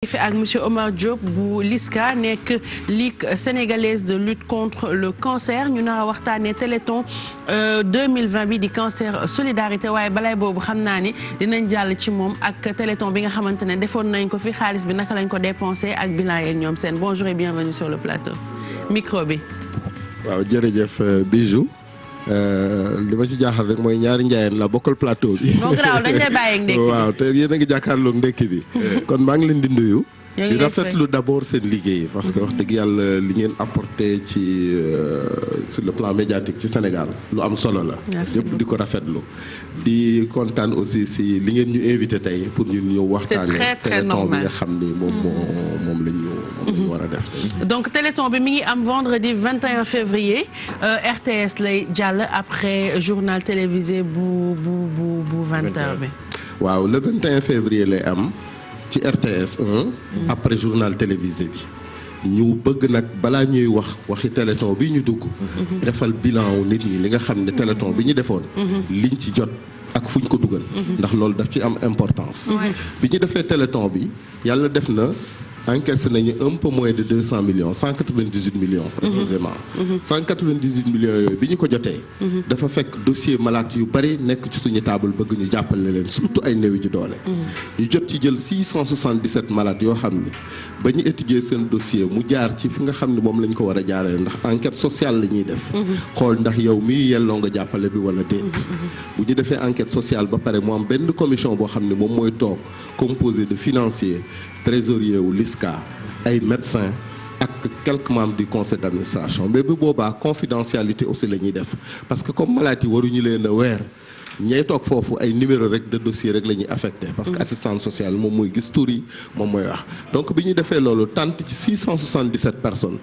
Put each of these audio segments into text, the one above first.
fi ak monsieur Omar Diop bu LISCA nekk Ligue sénégalaise de lutte contre le cancer ñu nar a waxtaanee Téléthon 2020 bi di cancer solidarité waaye balay boobu xam naa ni dinañ jàll ci moom ak Téléthon bi nga xamante ne defoon nañ ko fi xaalis bi naka lañ ko dépensé ak bilan yeeg ñoom seen bonjour et bienvenue sur le plateau micro bi. waaw jërëjëf Bijou. li ma ci jaaxal rek mooy ñaari njaayeen la bokkal plateau bi. non grave dañ lay bàyyi ak ndekki bi waaw te yéen a ngi jàkkaarloog ndekki bi. kon maa ngi leen di nuyu. di rafetlu d'abord seen liggéey parce que wax dëgg yàlla li ngeen apporté ci sur le plan médiatique ci Sénégal lu am solo la. ñëpp di ko rafetlu. di kontaan aussi si li ngeen ñu invité tey pour ñun ñëw waxtaanee Téléthon bi nga xam ni moom la ñu war a def. donc Téléthon bi mi ngi am vendredi 21 février RTS lay jàll après journal télévisé bu 20h bi. waaw le 21 février lay am. ci RTS 1 après journal télévisé bi ñu bëgg nag balaa ñuy waxi Téléthon bi ñu dugg defal bilan wu nit ñi li nga xam ne Téléthon bi ñu defoon liñ ci jot ak fuñ ko dugal ndax loolu daf ci am importance bi ñu defee Téléthon bi yàlla def na encaissé nañu un peu moins de 200 millions 198 millions précisément 198 millions yooyu bi ñu ko jotee dafa fekk dossier malade yu bari nekk ci suñu table bëgg ñu jàppale leen surtout ay néew ji doole ñu jot ci jël 677 malades yoo xam ni ba ñu étudier seen dossier mu jaar ci fi nga xam ne moom lañ ko war a jaarale ndax enquête sociale la ñuy def xool ndax yow mii yelloo nga jàppale bi wala déet bu ñu defee enquête sociale ba pare mu am benn commission boo xam ne moom mooy toog composé de financiers trésorier wu LISCA ay médecins ak quelques membres du conseil d'administration mais bu boobaa confidentialité aussi la ñuy def parce que comme malade yi waruñu leen a weer ñay toog foofu ay numéro rek de dossier rek la ñuy affecté parce que assistante sociale moom mooy gis tur yi moom mooy wax donc bi ñu defee loolu tant ci 677 personnes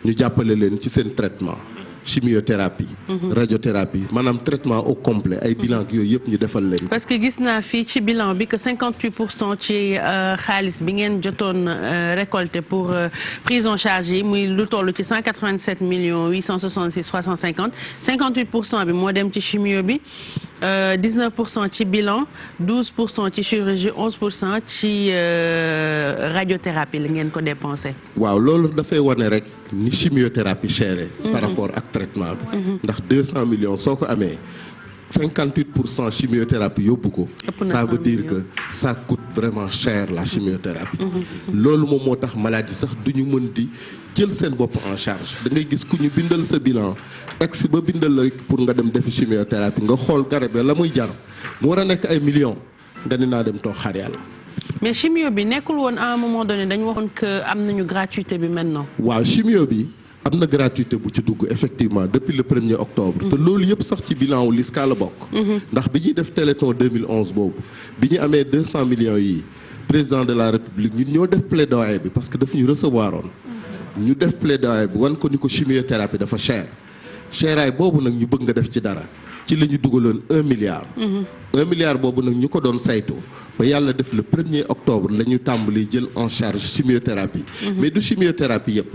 ñu jàppale leen ci seen traitement chimiothérapie radiothérapie maanaam traitement au complet ay bilan yooyu yëpp ñu defal leen. parce que gis naa fii ci bilan bi que 58% ci xaalis bi ngeen jotoon récolté pour prise en charge yi muy lu toll ci 187 millions 866 350 58% bi moo dem ci chimio bi 19% ci bilan 12% ci chirurgie 11% ci radiothérapie la ngeen ko dépensé. waaw loolu dafay wane rek ni chimiothérapie chère par rapport ak traitement bi. ndax 200 millions soo ko amee 58% chimiothérapie yóbbu ko. ça veut dire que ça coûte vraiment cher la chimiothérapie. loolu moom moo tax maladie sax du ñu mën di jël seen bopp en charge da ngay gis ku ñu bindal sa bilan ex ba bindal la pour nga dem defi chimiothérapie nga xool garab la muy jar mu war a nekk ay millions nga ni naa dem toog xaar yàlla. mais chimio bi nekkul woon à un moment donné dañu waxoon que am nañu gratuité bi maintenant. waaw chimio bi am na gratuité bu ci dugg effectivement depuis le 1er octobre. te loolu yëpp sax ci bilan wu LISCA la bokk. ndax bi ñuy def Téléthon 2011 boobu bi ñu amee 200 millions yi président de la république ñun ñoo def plaidoyer bi parce que daf ñu recevoir oon ñu def plaidoyer bi wan ko ni ko chimiothérapie dafa cher cheraay boobu nag ñu bëgg nga def ci dara ci la ñu dugaloon 1 milliard. 1 milliard boobu nag ñu ko doon saytu ba yàlla def le 1er octobre la ñu tàmbali jël en charge chimiothérapie. mais du chimiothérapie yëpp.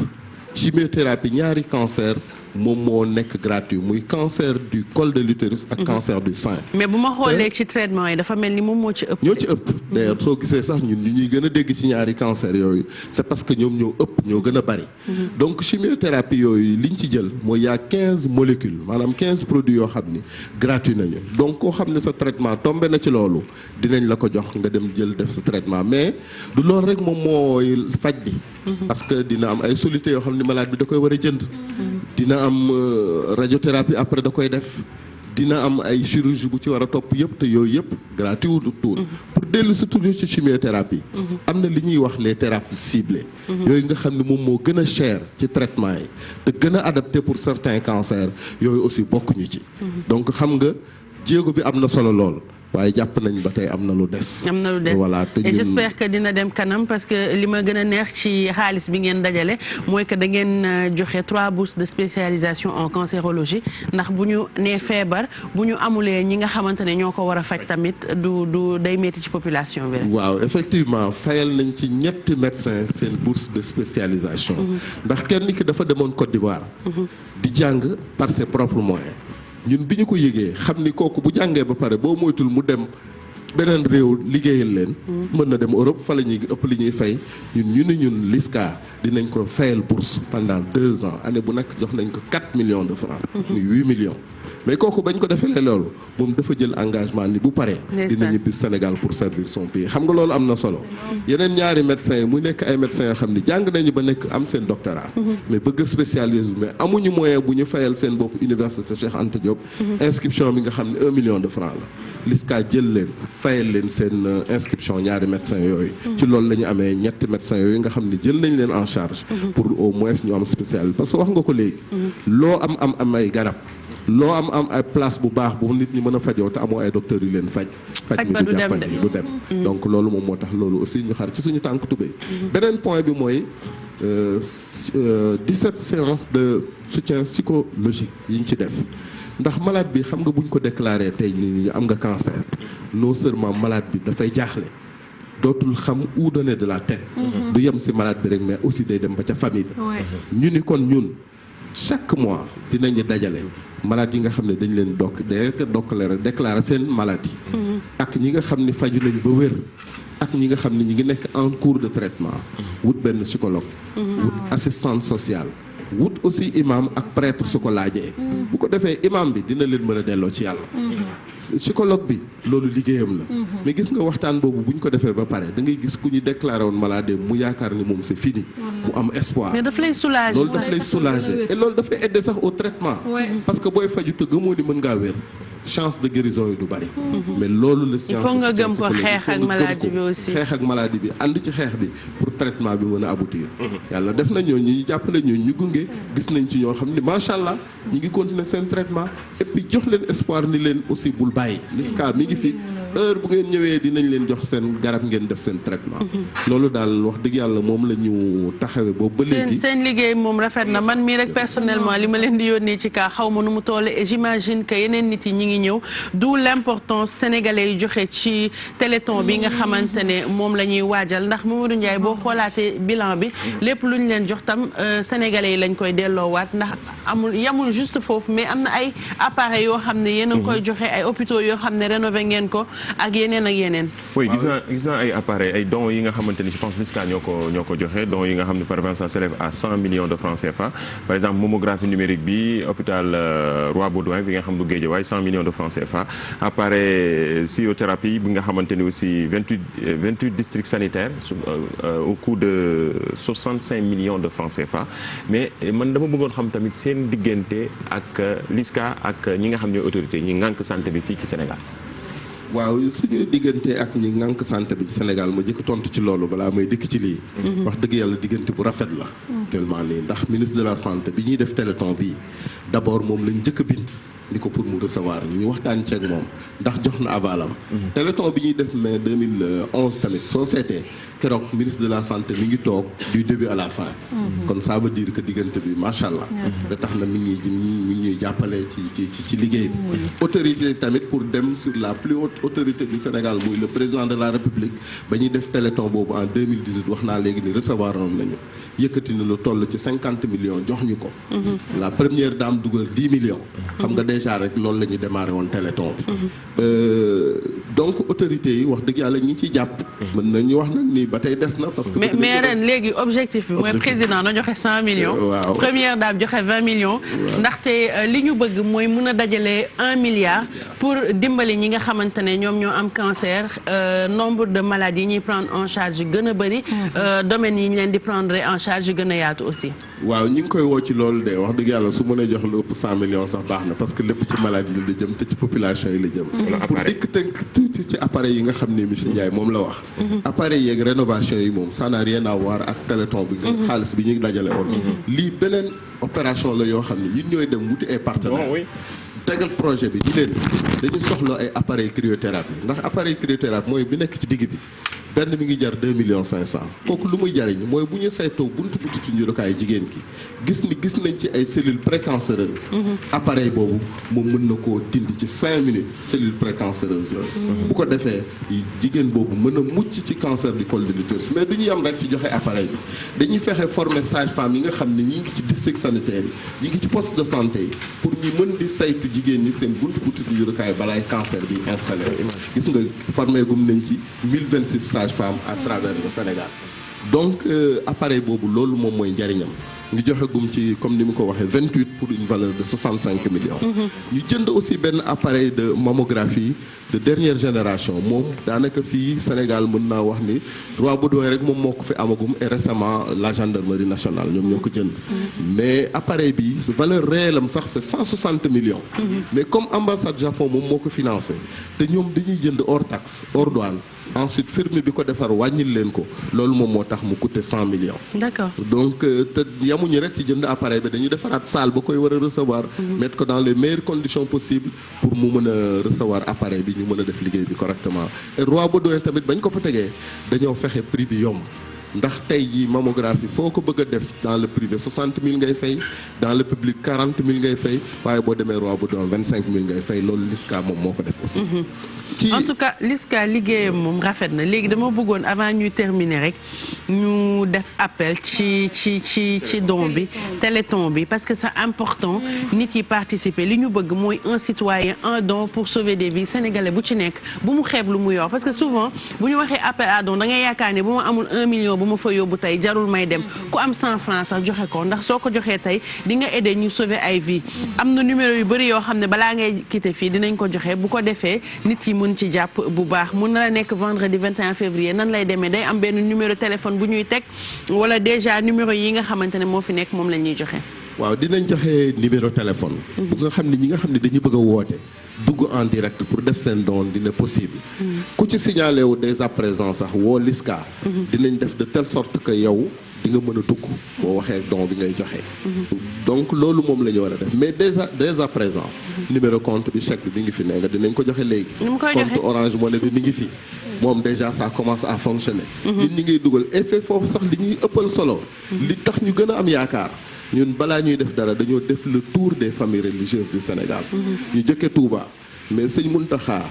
chimiothérapie ñaari cancer moom moo nekk gratuit muy cancer du col de l'utérus ak cancer du sein. mais bu ma xoolee ci traitement yi dafa mel ni moom moo ci ëpp. ñoo ci ëpp d'ailleurs soo gisee sax ñun ñu ñuy gën a dégg ci ñaari cancer yooyu c'est parce que ñoom ñoo ëpp ñoo gën a bari. donc chimiothérapie yooyu liñ ci jël mooy y a 15 molécules maanaam 15 produits yoo xam ni gratuit nañu donc koo xam ne sa traitement tombé na ci loolu dinañ la ko jox nga dem jël def sa traitement mais du loolu rek moom mooy faj bi. parce que dina am ay solutés yoo xam ne malade bi da koy war a jënd. dina am radiothérapie après da koy def dina am ay chirurgie bu ci war a topp yëpp te yooyu yëpp gratuit wu tout pour dellu si toujours ci chimiothérapie am na li ñuy wax les thérapies ciblées yooyu nga xam ne moom moo gën a cher ci traitement yi te gën a adapté pour certains cancers yooyu aussi bokkuñu ci donc xam nga jéego bi am na solo lool waaye jàpp nañ ba tey am na lu des. am na lu des voilà et j'espère que dina dem kanam parce que li ma gën a neex ci xaalis bi ngeen dajale mooy que da ngeen joxe 3 bourses de spécialisation en cancérologie ndax bu ñu nee feebar bu ñu amulee ñi nga xamante ne ñoo ko war a faj tamit du day metti ci population bi rek. waaw effectivement fayal nañ ci ñetti médecins seen bourse de spécialisation. ndax kenn ki dafa demoon Côte d'Ivoire. di jàng par ses propres moyens. ñun bi ñu ko yëgee xam ni kooku bu jàngee ba pare boo moytul mu dem beneen réew liggéeyal leen. mën na dem Europe fa la ñuy ëpp li ñuy fay ñun LISCA dinañ ko fayal bourse pendant 2 ans année bu nekk jox nañ ko 4 millions de francs. muy 8 millions. mais kooku bañ ko defee loolu moom dafa jël engagement ni bu paree dina ñibbi Sénégal pour servir son pays xam nga loolu am na solo yeneen ñaari médecins yi mu nekk ay médecins yoo xam ne jàng nañu ba nekk am seen doctorat mais bëgg spécialisé mais amuñu moyen bu ñu fayal seen bopp université Cheikh Anta Diop inscription bi nga xam ne 1 million de francs la LISCA jël leen fayal leen seen inscription ñaari médecins yooyu ci loolu la ñu amee ñetti médecins yooyu nga xam ne jël nañ leen en charge pour au moins ñu am spécialité parce que wax nga ko léegi loo am ay garab loo am ay place bu baax bu nit ñi mën a fajoo te amoo ay docteurs yu leen faj mi du jàppandi du dem donc loolu moom moo tax loolu aussi ñu xar ci suñu tànk tubéy beneen point bi mooy 17 séances de soutien psychologique yi ñu ci def ndax malade bi xam nga buñ ko déclaré tey ñu am nga cancer non seulement malade bi dafay jaaxle dootul xam où donner de la tête du yem si malade bi rek mais aussi day dem ba ca famille ñu ni kon ñun chaque mois dinañu dajale malade yi nga xam ne dañ leen déclaré seen maladie ak ñi nga xam ne faju nañu ba wér ak ñi nga xam ne ñi ngi nekk en cours de traitement wut benn psychologue wut assistante sociale wut aussi imam ak prêtre su ko laajee bu ko defee imam bi dina leen mën a delloo ci yàlla psychologue bi loolu liggéeyam la mais gis nga waxtaan boobu bu ñu ko defee ba pare da ngay gis ku ñu déclaré woon maladie mu yaakaar ni moom c'est fini mu am espoir mais daf lay soulager loolu daf lay soulager et loolu dafay aider sax au traitement parce que booy faju te gëmoo ni mën ngaa wér chance de guérison yi du bari mais loolu la science il faut nga gëm ko xeex ak maladie bi aussi xeex ak maladie bi ànd ci xeex bi pour traitement bi mën a aboutir yàlla def na ñoo ñu jàppale ñoo ñu gunge gis nañ ci ñoo xam ne macha allah ñu ngi continuer seen traitement et puis jox leen espoir ni leen aussi bul bàyyi LISCA mi ngi fi heure bu ngeen ñëwee dinañ leen jox seen garab ngeen def seen traitement loolu daal wax dëgg yàlla moom la ñu taxawee boobu ba léegi seen liggéey moom rafet na man mii rek personnellement li ma leen di yónnee ci kaa xaw ma nu mu toll et j'imagine que yeneen nit yi ñi ngi ñëw d'où l'importance sénégalais yi joxe ci téléthon bi nga xamante ne moom la ñuy waajal ndax Mamadou Ndiaye boo xoolaatee bilan bi lépp lu ñu leen jox tam sénégalais yi lañ koy delloowaat ndax yamul juste foofu mais am na ay appareils yoo xam ne yéen a ngi koy joxe ay hôpitaux yoo xam ne rénové ngeen ko ak yeneen. oui gis naa ay appareils ay dons yi nga xamante ni je pense LISCA ñoo ko joxe dons yi nga xam ne par exemple ça s'élève à 100 millions de francs CFA par exemple mammographie numérique bi hôpital Roi Baudouin bi nga xam du Guédiawaye 100 millions de francs CFA appareil sciotherapie bi nga xamante ni aussi 28 districts sanitaires au coût de 65 millions de francs CFA mais man dama bëggoon xam tamit seen diggante ak LISCA ak ñi nga xam ne autorités ñi ngànk santé bi fii ci Sénégal. waaw suñu diggante ak ñi ngànk santé bi ci Sénégal ma jëkk tontu ci loolu balaa may dikk ci lii wax dëgg yàlla diggante bu rafet la tellement nii ndax ministre de la santé bi ñuy def téléthon bii d'abord moom lañ njëkk a bind ni ko pour mu recevoir ñu waxtaan ceeg moom ndax jox na avalam téléthon bi ñuy def mai 2011 tamit soo seetee keroog ministre de la santé mi ngi toog du début à la fin kon ça veut dire que diggante bi macha allah da tax na mi ngi ñuy jàppale ci liggéey bi autorité tamit pour dem sur la plus haute autorité du Sénégal muy le président de la République ba ñuy def téléthon boobu en 2018 wax naa léegi ni recevoir oon nañu yëkkati na lu toll ci 50 millions jox ñu ko la première dame dugal 10 millions xam nga déjà rek loolu la ñuy démarré woon téléthon bi donc autorités yi wax dëgg yàlla ñi ciy jàpp mën nañu wax nag ni ba tey des na parce que mais ren léegi objectif bi mooy président na joxe 100 millions première dame joxe 20 millions ndaxte li ñu bëgg mooy mën a dajale 1 milliard pour dimbali ñi nga xamante ne ñoom ñoo am cancer nombre de maladies yi ñuy prendre en charge gën a bëri domaines yi ñu leen di prendre en charge gën a yaatu aussi waaw ñi ngi koy woo ci loolu de wax dëgg yàlla su mënee jox lu ëpp 100 millions sax baax na parce que lépp ci maladie yi la jëm te ci population yi la jëm pour dikk tënk tuuti ci appareil yi nga xam ne monsieur Ndiaye moom la wax appareil yeeg rénovation yi moom ça n'a rien à voir ak téléthon bi xaalis bi ñu dajale woon lii beneen opération la yoo xam ne ñun ñooy dem wuti ay partenaires tegal projet bi ñu leen dañu soxla ay appareil cryothérapie ndax appareil cryothérapie mooy bi nekk ci digg bi benn mi ngi jar 2,5 millions. kooku lu muy jariñ mooy bu ñu saytoo buntu butitu njurukaay jigéen ki gis nañ ci ay cellules précancéreuses. appareil boobu moom mën na koo dindi ci 5 minutes cellules précancéreuses yooyu. bu ko defee jigéen boobu mën a mucc ci cancer du col de l'utérus mais du ñu yam rek ci joxe appareil bi dañuy fexe former sage-femme yi nga xam ne ñi ngi ci district sanitaire yi ñi ngi ci poste de santé yi pour ñu mën di saytu jigéen ñi seen buntu butitu njurukaay balaay cancer bi installé gis nga formé gum nañ ci 1026 sages-femmes à travers le Sénégal donc appareil boobu loolu moom mooy njariñam ñu joxe gum ci comme ni mu ko waxee 28 pour une valeur de 65 millions. ñu jënd aussi benn appareil de mammographie de dernière génération moom daanaka fii Sénégal mën naa wax ni Roi Baudouin rek moom moo ko fi amagum et récemment la gendarmerie nationale ñoom ñoo ko jënd. mais appareil bi valeur réelle am sax c'est 160 millions. mais comme ambassade Japon moom moo ko financé te ñoom dañuy jënd hors taxe hors douane. ensuite firme bi ko defar wàññil leen ko loolu moom moo tax mu coûté 100 millions. D'accord. donc te yamuñu rek ci jënd appareil bi dañuy defaraat salle ba koy war a recevoir. mettre ko dans les meilleures conditions possibles pour mu mën a recevoir appareil bi ñu mën a def liggéey bi correctement et Roi Baudouin tamit bañ ko fa tegee dañoo fexe prix bi yomb. ndax tey jii mammographie foo ko bëgg a def dans le privé 60 000 ngay fay dans le public 40 000 ngay fay waaye boo demee Roi Baudouin 25 000 ngay fay loolu LISCA moom moo ko def aussi. en tout cas LISCA liggéeyam moom rafet na léegi dama bëggoon avant ñuy terminer rek ñu def appel ci don bi téléthon bi parce que c'est important nit yi participer li ñu bëgg mooy un citoyen un don pour sauver des vies sénégalais bu ci nekk bu mu xeeb lu mu yor parce que souvent bu ñu waxee appel à don da ngay yaakaar ne bu ma amul 1 million bu ma fa yóbbu tey jarul may dem ku am 100 francs sax joxe ko ndax soo ko joxee tey di nga aider ñu sauver ay vies am na numéro yu bëri yoo xam ne balaa ngay quitter fii dinañ ko joxe bu ko defee nit yi mën ci jàpp bu baax mun na la nekk vendredi 21 février nan lay demee day am benn numéro téléphone bu ñuy teg wala déjà numéro yi nga xamante ne moo fi nekk moom la ñuy joxe. waaw dinañ joxe numéro téléphone. bu nga xam ne ñi nga xam ne dañu bëgg a woote. dugg en direct pour def seen don dina possible. ku ci signalé wu dès à présent sax woo LISCA. dinañ def de telle sorte que yow di nga mën a dugg. boo waxee don bi ngay joxe. donc loolu moom la ñu war a def mais dès à présent. numéro compte bi chèque bi mi ngi fi ne nga dinañ ko joxe léegi. compte Orange Money bi mi ngi fi. moom déjà ça commence à fonctionner. nit ñi ngay dugal effet foofu sax li ñuy ëppal solo. li tax ñu gën a am yaakaar. ñun balaa ñuy def dara dañoo def le tour des familles religieuses du Sénégal. ñu jëkkee Touba mais sëñ Mountakha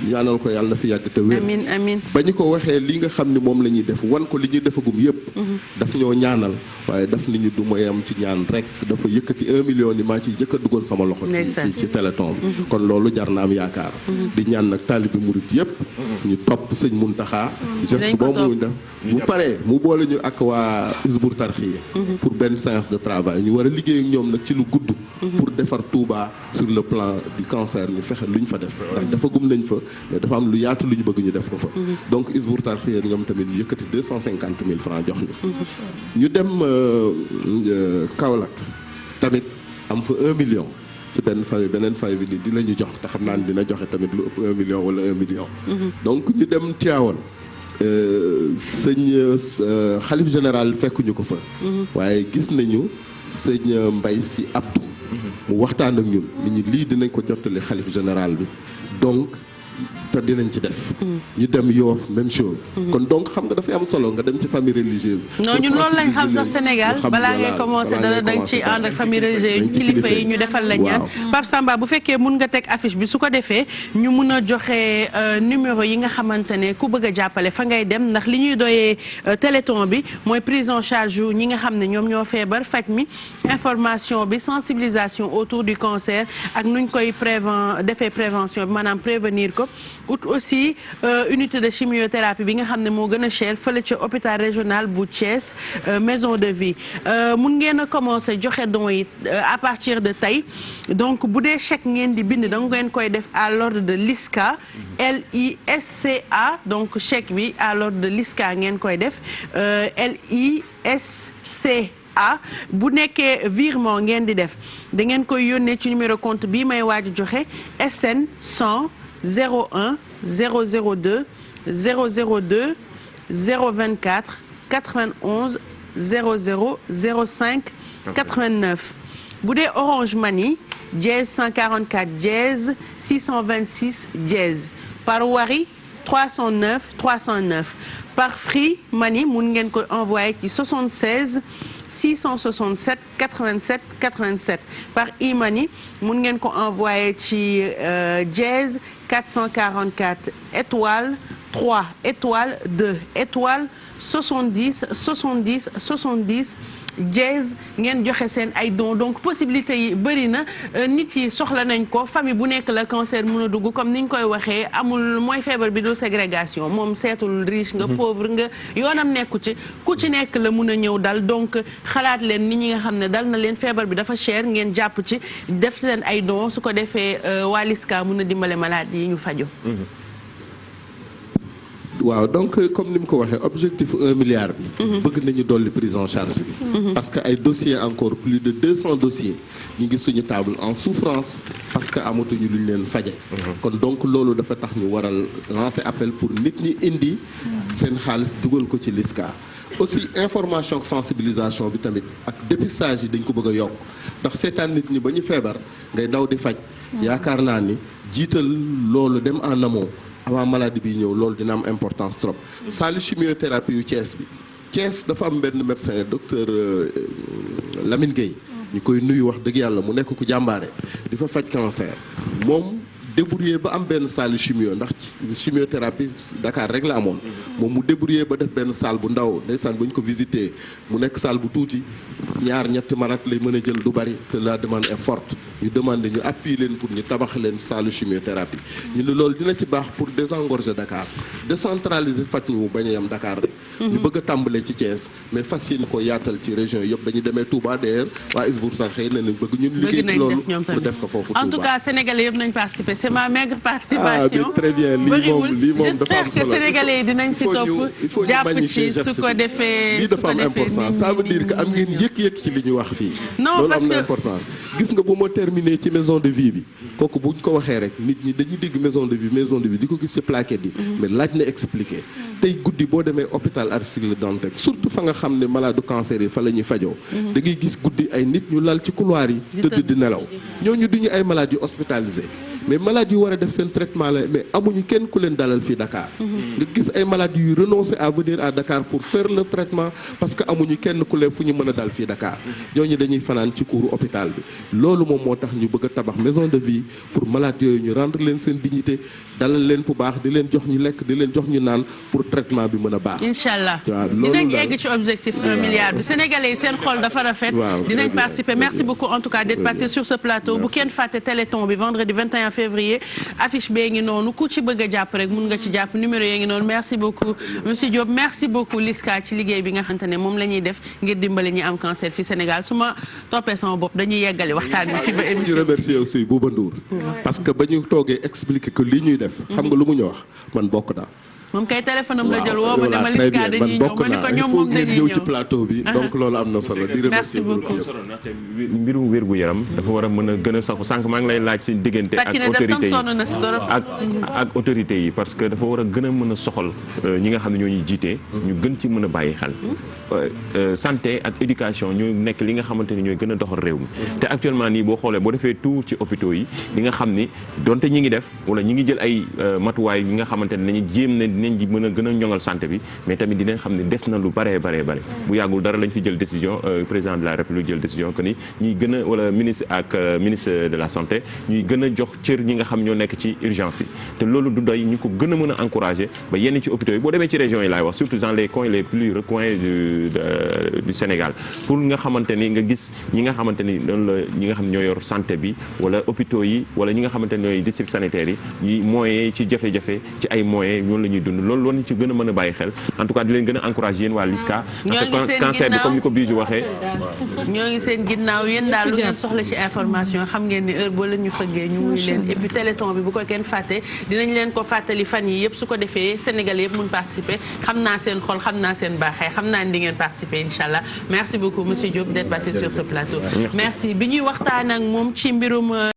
ñaanal ko yàlla na fi yàgg te wér. amiin amiin ba ñu ko waxee li nga xam ni moom la ñuy def wan ko li ñuy defagum yëpp. daf ñoo ñaanal waaye daf ni ñu du mooy am ci ñaan rek dafa yëkkati 1 million ni maa ciy jëkk a dugal sama loxo. ci téléthon bi. kon loolu jar na am yaakaar. di ñaan nag taalibi murit yëpp. ñu topp sëñ Mountakha. geste boobu mu def bu paree mu boole ñu ak waa Hizbut Tarqiyyah pour benn séance de travail ñu war a liggéey ak ñoom nag ci lu gudd. pour defar Touba sur le plan du cancer ñu fexe luñ fa def. ndax dafa gum nañ fa mais dafa am lu yaatu lu ñu bëgg ñu def ko fa. donc Hizbut Tarqiyyah ñoom tamit ñu yëkkati 250 000 francs jox ñu. ñu dem Kaolack tamit am fa 1 million. ci benn famille beneen famille bi di la ñu jox te xam naa ne dina joxe tamit lu ëpp 1 million wala 1 million. donc ñu dem Tivaouane sëñ xalif général fekkuñu ko fa. waaye gis nañu sëñ Mbaye Sy Abdou. mu waxtaan ak ñun nit ñi lii dinañ ko jottali xalif général bi donc te dinañ ci def. ñu dem Yoff même chose. kon donc xam nga dafay am solo nga dem ci famille religieuse. non ñun loolu lañ xam sax Sénégal balaa ngay commencé dara dañ ci ànd ak famille religieuse kilifa yi ñu defal la ñaan. Pape Samba bu fekkee mun nga teg affiche bi su ko defee ñu mun a joxe numéro yi nga xamante ne ku bëgg a jàppale fa ngay dem ndax li ñuy doyee téléthon bi mooy prise en charge yu ñi nga xam ne ñoom ñoo feebar faj mi information bi sensibilisation autour du cancer ak nuñ koy defee prévention bi maanaam prévenir ko. ut aussi unité de chimiothérapie bi nga xam ne moo gën a cher fële ca hôpital régional bu Thiès maison de vie mun ngeen a commencé joxe don yi à partir de tey donc bu dee chèque ngeen di bind da ngeen koy def à l'ordre de LISCA LISCA donc chèque bi à l'ordre de LISCA ngeen koy def LISCA bu nekkee virement ngeen di def da ngeen koy yónnee ci numéro compte bii may waaj joxe SN 100 01 002 002 024 91 00 05 89 bu dee Orange Money dièse 144 dièse 626 dièse par Wari 309 309 par Free Money mun ngeen ko envoyé ci 76 667 87 87 par e-money mun ngeen ko envoyé ci Jazz 444 étoile 3 étoile 2 étoile 70 70 70 Jazz ngeen joxe seen ay dons donc possibilité yi bëri na nit yi soxla nañ ko famille bu nekk la cancer mën a dugg comme ni ñu koy waxee amul mooy feebar bi du ségrégation moom seetul riche nga pauvre nga yoonam nekku ci ku ci nekk la mun a ñëw dal donc xalaat leen nit ñi nga xam ne dal na leen feebar bi dafa cher ngeen jàpp ci def seen ay dons su ko defee waa LISCA mun a dimbale malade yi ñu faju waaw donc comme ni mu ko waxee objectif 1 milliard bi. bëgg nañu dolli prise en charge bi. parce que ay dossiers encore plus de 200 dossiers ñu ngi suñu table en souffrance parce que amatuñu lu ñu leen faje kon donc loolu dafa tax ñu waral lancer appel pour nit ñi indi seen xaalis dugal ko ci LISCA. aussi information ak sensibilisation bi tamit ak dépistage yi dañ ko bëgg a yokk ndax seetaan nit ñi ba ñu feebar ngay daw di faj. yaakaar naa ni jiital loolu dem en amont. avant maladie bi ñëw loolu dina am importance trop salle chimiothérapie yu Thiès bi Thiès dafa am benn médecin docteur Lamine Gueye ñu koy nuyu wax dëgg yàlla mu nekk ku jàmbaare di fa faj cancer moom débrouillé ba am benn salle chimio ndax chimiothérapie Dakar rek la amoon moom mu débrouillé ba def benn salle bu ndaw ndeysaan bu ñu ko visité mu nekk salle bu tuuti ñetti malade lay mën a jël du bari que la demande est forte ñu demandé ñu appuyer leen pour ñu tabax leen salle chimiothérapie ñu ne loolu dina ci baax pour désengorger Dakar décentraliser faj mi mu bañ a yam Dakar rek ñu bëgg a tàmbalee ci Thiès mais fas yéene ko yaatal ci région yëpp dañu demee Touba d'ailleurs waa Isbour sax xëy na bëgg ñun liggéey ci loolu ñu def ko foofu en tout cas sénégalais yëpp nañ participer c'est ma maigre participation très bien lii moom dafa am solo j'espère que sénégalais yi dinañ si topp jàpp ci su ko defee lii dafa am importance ça veut dire que am ngeen yëg-yëg ci li ñu wax fii loolu am na importance gis nga bu ma terminé ci maison de vie bi kooku buñ ko waxee rek nit ñi dañuy dégg maison de vie di ko gis ci plaquette yi mais laaj na expliquer tey guddi boo demee hôpital Aristide Le Dantec surtout fa nga xam ne malade cancer yi fa la ñuy fajoo da ngay gis guddi ay nit ñu lal ci couloir yi tëdd di nelaw ñooñu duñu ay malades yu hospitalisé mais malades yu war a def seen traitement la mais amuñu kenn ku leen dalal fii Dakar nga gis ay malades yu renoncer à venir à Dakar pour faire le traitement parce que amuñu kenn ku leen fu ñu mën a dal fii Dakar ñooñu dañuy fanaan ci kuuru hôpital bi loolu moom moo tax ñu bëgg a tabax maison de vie pour malades yooyu ñu rendre leen seen dignité dalal leen fu baax di leen jox ñu lekk di leen jox ñu naan pour traitement bi mën a baax. incha allah dinañ egg ci objectif 1 milliard bi sénégalais yi seen xol dafa rafet. dinañ participer merci beaucoup en tout cas d'être passé sur ce plateau. bu kenn fàtte téléthon bi vendredi 21 février affiche bee ngi noonu ku ci bëgg a jàpp rek mun nga ci jàpp numéro yee ngi noonu merci beaucoup monsieur Diop merci beaucoup LISCA ci liggéey bi nga xamante ne moom la ñuy def ngir dimbali ñi am cancer fii Sénégal su ma toppee sama bopp dañuy yeggali waxtaan bi fi ba émission. ñu remercier aussi Bouba Ndour parce que ba ñu toogee expliquer que li ñuy def. xam nga lu mu ñu wax man bokk naa. moom kay téléphone am la jël woo ma ne ma LISCA dañuy ñëw ma ne ko ñoom moom dañuy ñëw ci plateau bi donc loolu am na solo di remercier beaucoup mbirum wérgu yaram dafa war a mën a gën a saxu sànq maa ngi lay laaj ci diggante ak autorité yi ak autorité yi parce que dafa war a gën a mën a soxal ñi nga xam ne ñoo ñuy jiite ñu gën ci mën a bàyyi xel santé ak éducation ñoo nekk li nga xamante ni ñooy gën a doxal réew mi te actuellement nii boo xoolee boo defee tout ci hôpitaux yi li nga xam ni donte ñi ngi def wala ñi ngi jël ay matuwaay yi nga xamante ne dañuy jéem ne dinañ ji mën a gën a ñoŋal santé bi mais tamit dinañ xam ne des na lu bare bu yàggul dara lañ fi jël décision président de la république jël décision que ni ñuy gën a wala ministre ak ministre de la santé ñuy gën a jox cër ñi nga xam ñoo nekk ci urgence yi te loolu du doy ñu ko gën a mën a encourager ba yenn ci hôpitaux yi boo demee ci régions yi laay wax surtout dans les coins les plus recoins du Sénégal pour nga xamante ni nga gis ñi nga xamante ni noonu la ñi nga xam ñoo yor santé bi wala hôpitaux yi wala ñi nga xamante ni ñooy district sanitaires yi moyens ci jafe-jafe ci ay moyens ñoonu la ñuy dund loolu war nañ ci gën a mën a bàyyi xel en tout cas di leen gën a encourager yéen waa LISCA ndaxte cancer bi comme ni ko Bijou waxee ñoo ngi seen ginnaaw yéen daal lu ngeen soxla ci information xam ngeen ni heure boo leen ñu fëggee ñu muy leen et puis téléthon bi bu ko kenn fàtte dinañ leen ko fàttali fan yi yëpp su ko defee Sénégal yëpp mun participer xam naa seen xol xam naa seen baaxee xam naa ni di ngeen participer incha allah merci beaucoup monsieur Diop d'être passé sur ce plateau merci bi ñuy waxtaan ak moom ci mbirum